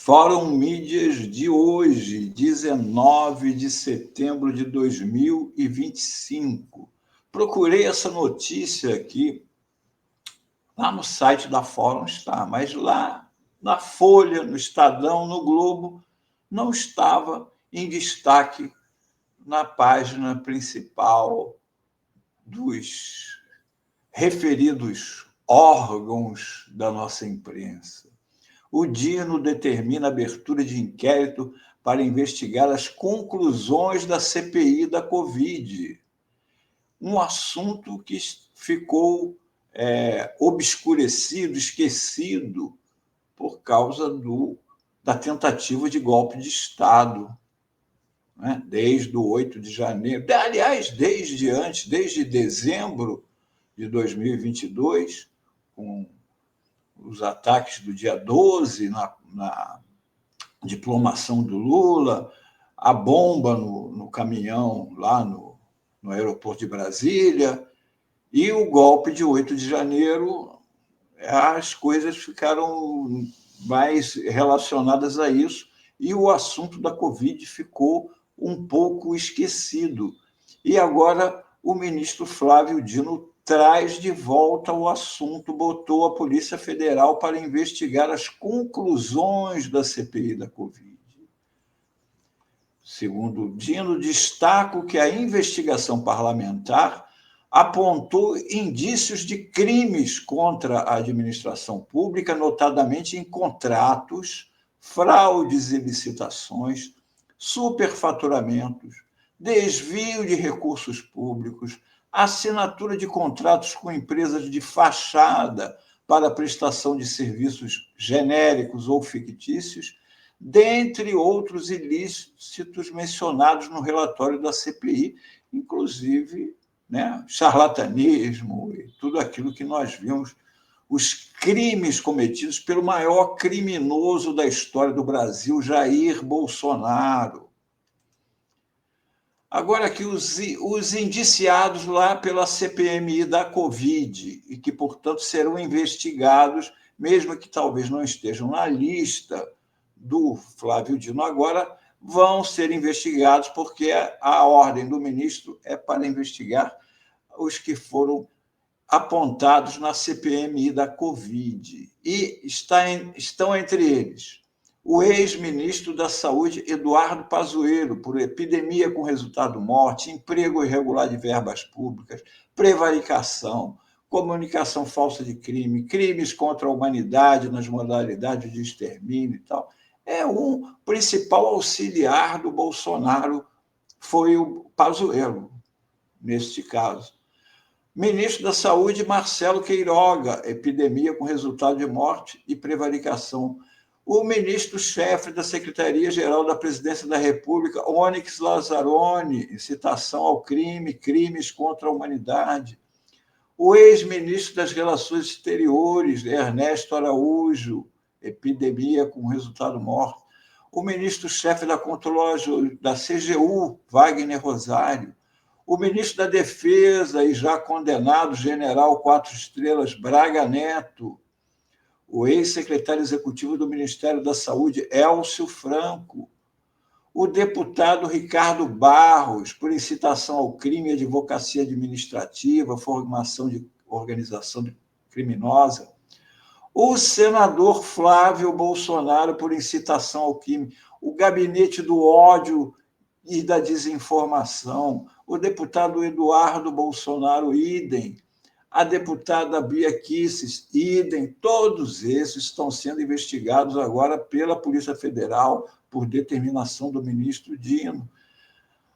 Fórum Mídias de hoje, 19 de setembro de 2025. Procurei essa notícia aqui, lá no site da Fórum está, mas lá na Folha, no Estadão, no Globo, não estava em destaque na página principal dos referidos órgãos da nossa imprensa. O Dino determina a abertura de inquérito para investigar as conclusões da CPI da Covid. Um assunto que ficou obscurecido, esquecido, por causa da tentativa de golpe de Estado, né? Desde o 8 de janeiro. Aliás, desde dezembro de 2022, com os ataques do dia 12 na diplomação do Lula, a bomba no caminhão lá no aeroporto de Brasília, e o golpe de 8 de janeiro, as coisas ficaram mais relacionadas a isso, e o assunto da Covid ficou um pouco esquecido. E agora o ministro Flávio Dino traz de volta o assunto, botou a Polícia Federal para investigar as conclusões da CPI da Covid. Segundo Dino, destaco que a investigação parlamentar apontou indícios de crimes contra a administração pública, notadamente em contratos, fraudes e licitações, superfaturamentos, desvio de recursos públicos, assinatura de contratos com empresas de fachada para prestação de serviços genéricos ou fictícios, dentre outros ilícitos mencionados no relatório da CPI, inclusive, né, charlatanismo e tudo aquilo que nós vimos, os crimes cometidos pelo maior criminoso da história do Brasil, Jair Bolsonaro. Agora, aqui, os indiciados lá pela CPMI da Covid, e que, portanto, serão investigados, mesmo que talvez não estejam na lista do Flávio Dino agora, vão ser investigados, porque a ordem do ministro é para investigar os que foram apontados na CPMI da Covid. E estão entre eles o ex-ministro da Saúde, Eduardo Pazuello, por epidemia com resultado morte, emprego irregular de verbas públicas, prevaricação, comunicação falsa de crime, crimes contra a humanidade nas modalidades de extermínio e tal. É um principal auxiliar do Bolsonaro, foi o Pazuello, neste caso. Ministro da Saúde, Marcelo Queiroga, epidemia com resultado de morte e prevaricação. O ministro-chefe da Secretaria-Geral da Presidência da República, Onyx Lazzaroni, incitação ao crime, crimes contra a humanidade. O ex-ministro das Relações Exteriores, Ernesto Araújo, epidemia com resultado morte. O ministro-chefe da Controladoria da CGU, Wagner Rosário. O ministro da Defesa e já condenado, general 4 estrelas, Braga Neto. O ex-secretário executivo do Ministério da Saúde, Élcio Franco. O deputado Ricardo Barros, por incitação ao crime, advocacia administrativa, formação de organização criminosa. O senador Flávio Bolsonaro, por incitação ao crime. O gabinete do ódio e da desinformação. O deputado Eduardo Bolsonaro, idem. A deputada Bia Kicis, idem. Todos esses estão sendo investigados agora pela Polícia Federal por determinação do ministro Dino.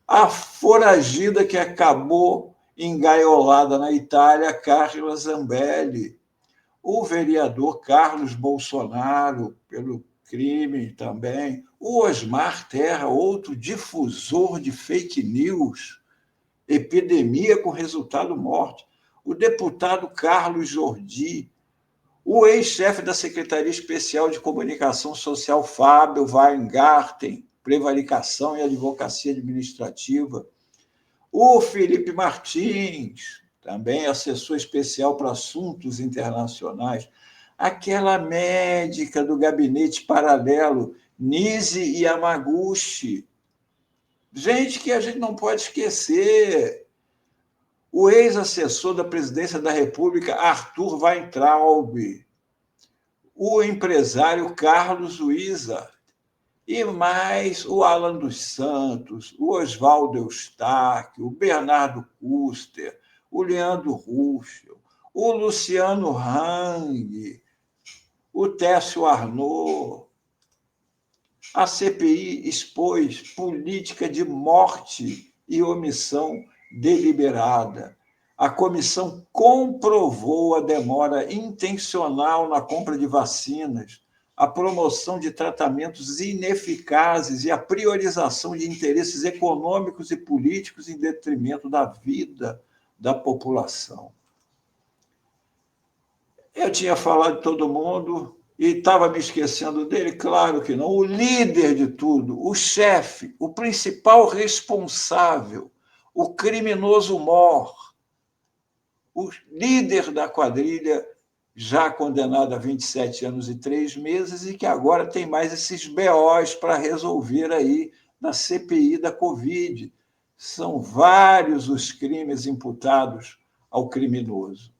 A foragida que acabou engaiolada na Itália, Carla Zambelli. O vereador Carlos Bolsonaro, pelo crime também. O Osmar Terra, outro difusor de fake news, epidemia com resultado morte. O deputado Carlos Jordi, o ex-chefe da Secretaria Especial de Comunicação Social, Fábio Weingarten, prevaricação e advocacia administrativa. O Felipe Martins, também assessor especial para assuntos internacionais. Aquela médica do gabinete paralelo Nise Yamaguchi, gente que a gente não pode esquecer. O ex-assessor da presidência da República, Arthur Weintraub, o empresário Carlos Wieser, e mais o Alan dos Santos, o Oswaldo Eustáquio, o Bernardo Custer, o Leandro Ruschel, o Luciano Hang, o Técio Arnaud. A CPI expôs política de morte e omissão deliberada. A comissão comprovou a demora intencional na compra de vacinas, a promoção de tratamentos ineficazes e a priorização de interesses econômicos e políticos em detrimento da vida da população. Eu tinha falado de todo mundo e estava me esquecendo dele? Claro que não. O líder de tudo, o chefe, o principal responsável, o criminoso mor, o líder da quadrilha, já condenado a 27 anos e 3 meses, e que agora tem mais esses BOs para resolver aí na CPI da Covid. São vários os crimes imputados ao criminoso.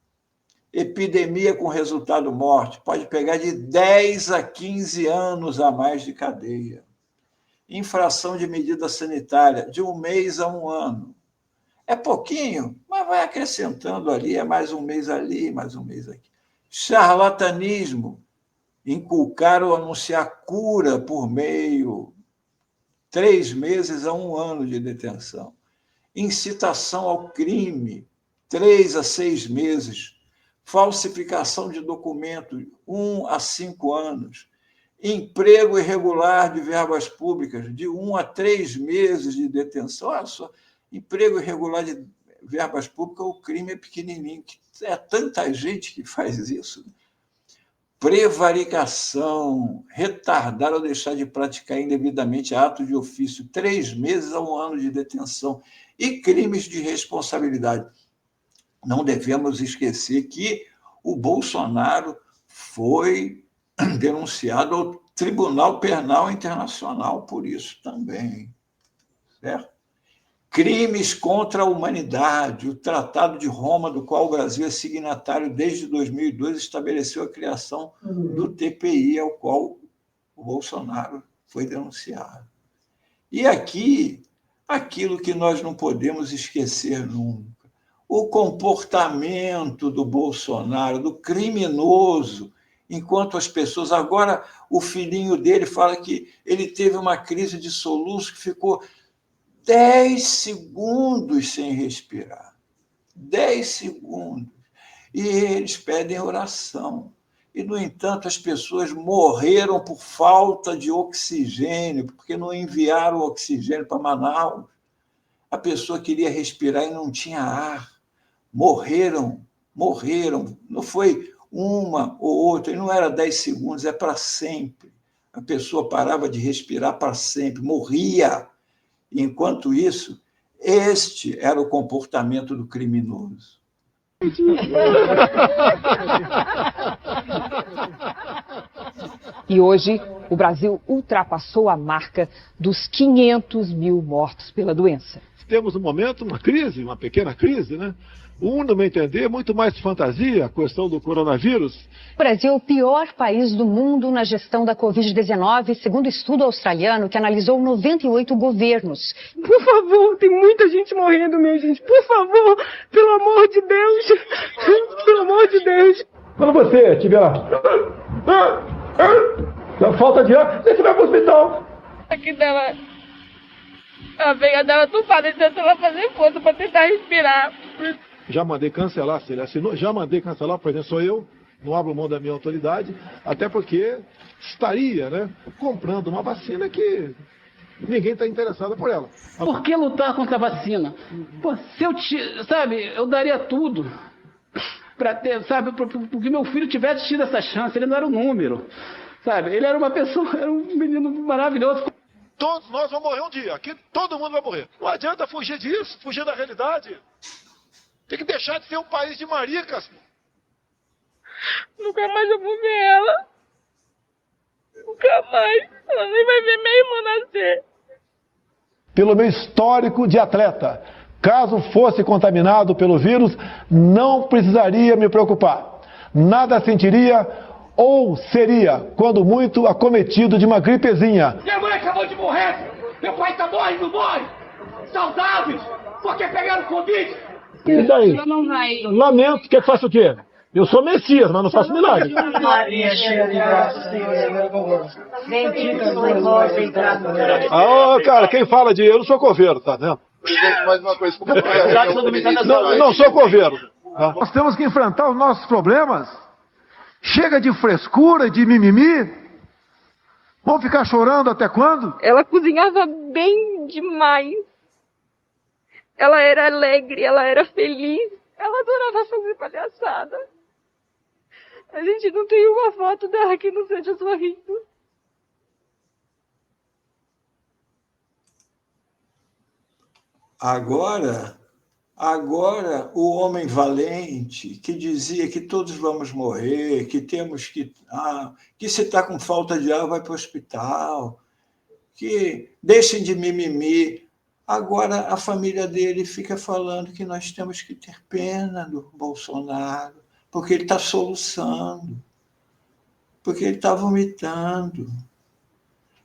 Epidemia com resultado morte, pode pegar de 10 a 15 anos a mais de cadeia. Infração de medida sanitária, de 1 mês a 1 ano. É pouquinho, mas vai acrescentando ali, é mais 1 mês ali, mais 1 mês aqui. Charlatanismo, inculcar ou anunciar cura por meio, 3 meses a 1 ano de detenção. Incitação ao crime, 3 a 6 meses. Falsificação de documento, 1 a 5 anos. Emprego irregular de verbas públicas, de 1 a 3 meses de detenção. Olha só, emprego irregular de verbas públicas, o crime é pequenininho. É tanta gente que faz isso. Prevaricação, retardar ou deixar de praticar indevidamente ato de ofício, 3 meses a 1 ano de detenção. E crimes de responsabilidade. Não devemos esquecer que o Bolsonaro foi denunciado ao Tribunal Penal Internacional por isso também, certo? Crimes contra a humanidade. O Tratado de Roma, do qual o Brasil é signatário desde 2002, estabeleceu a criação do TPI, ao qual o Bolsonaro foi denunciado. E aqui, aquilo que nós não podemos esquecer nunca, o comportamento do Bolsonaro, do criminoso, enquanto as pessoas... Agora, o filhinho dele fala que ele teve uma crise de soluço que ficou 10 segundos sem respirar. 10 segundos. E eles pedem oração. E, no entanto, as pessoas morreram por falta de oxigênio, porque não enviaram oxigênio para Manaus. A pessoa queria respirar e não tinha ar. Morreram. Não foi uma ou outra, e não era 10 segundos, é para sempre. A pessoa parava de respirar para sempre, morria. Enquanto isso, este era o comportamento do criminoso. E hoje, o Brasil ultrapassou a marca dos 500 mil mortos pela doença. Temos, no momento, uma crise, uma pequena crise, né? No meu entender, muito mais fantasia a questão do coronavírus. O Brasil é o pior país do mundo na gestão da Covid-19, segundo estudo australiano que analisou 98 governos. Por favor, tem muita gente morrendo, minha gente. Por favor, pelo amor de Deus. Pelo amor de Deus. Quando você tiver falta de ar, você vai para o hospital. Aqui dela, a veia dela tupada, então ela vai fazer força para tentar respirar. Já mandei cancelar, se ele assinou, já mandei cancelar, por exemplo, sou eu, não abro mão da minha autoridade, até porque estaria, né, comprando uma vacina que ninguém está interessado por ela. Por que lutar contra a vacina? Pô, se eu, sabe, eu daria tudo para ter, sabe, porque meu filho tivesse tido essa chance, ele não era um número, sabe, ele era uma pessoa, era um menino maravilhoso. Todos nós vamos morrer um dia, aqui todo mundo vai morrer. Não adianta fugir disso, fugir da realidade. Tem que deixar de ser um país de maricas. Nunca mais eu vou ver ela. Nunca mais. Ela nem vai ver minha irmã nascer. Pelo meu histórico de atleta, caso fosse contaminado pelo vírus, não precisaria me preocupar. Nada sentiria ou seria, quando muito, acometido de uma gripezinha. Minha mãe acabou de morrer! Meu pai tá morrendo, morre! Saudáveis! Porque pegaram Covid! E daí? Não vai. Lamento, quer que faça o quê? Eu sou Messias, mas não faço milagre. Maria, cheia de graça, Senhor é convosco. Bendita sois vós entre as mulheres. Ah, cara, quem fala de eu não sou coveiro, tá vendo? Mais uma coisa, como Não sou coveiro. Tá? Nós temos que enfrentar os nossos problemas. Chega de frescura, de mimimi. Vamos ficar chorando até quando? Ela cozinhava bem demais. Ela era alegre, ela era feliz. Ela adorava fazer palhaçada. A gente não tem uma foto dela que não seja sorrindo. Agora o homem valente que dizia que todos vamos morrer, que temos que se está com falta de ar vai para o hospital, que deixem de mimimi. Agora a família dele fica falando que nós temos que ter pena do Bolsonaro, porque ele está soluçando, porque ele está vomitando.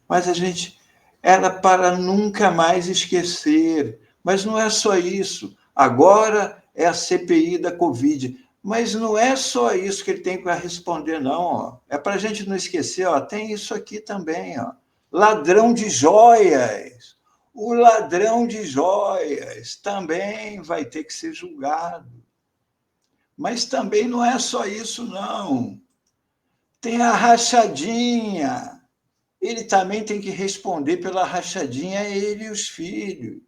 Mas a gente era para nunca mais esquecer. Mas não é só isso. Agora é a CPI da Covid. Mas não é só isso que ele tem para responder, não. Ó. É para a gente não esquecer, ó, tem isso aqui também. Ó. Ladrão de joias. O ladrão de joias também vai ter que ser julgado. Mas também não é só isso, não. Tem a rachadinha. Ele também tem que responder pela rachadinha, ele e os filhos.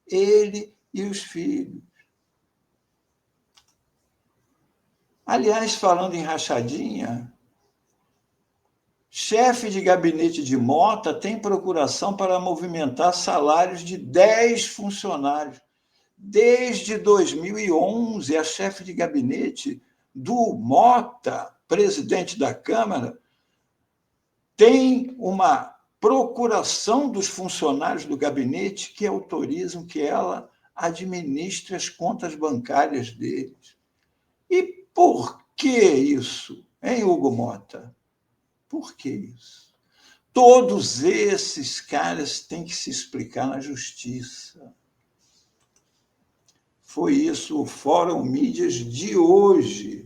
Ele e os filhos. Aliás, falando em rachadinha, chefe de gabinete de Mota tem procuração para movimentar salários de 10 funcionários. Desde 2011, a chefe de gabinete do Mota, presidente da Câmara, tem uma procuração dos funcionários do gabinete que autorizam que ela administre as contas bancárias deles. E por que isso, hein, Hugo Mota? Por que isso? Todos esses caras têm que se explicar na justiça. Foi isso o Fórum Mídias de hoje.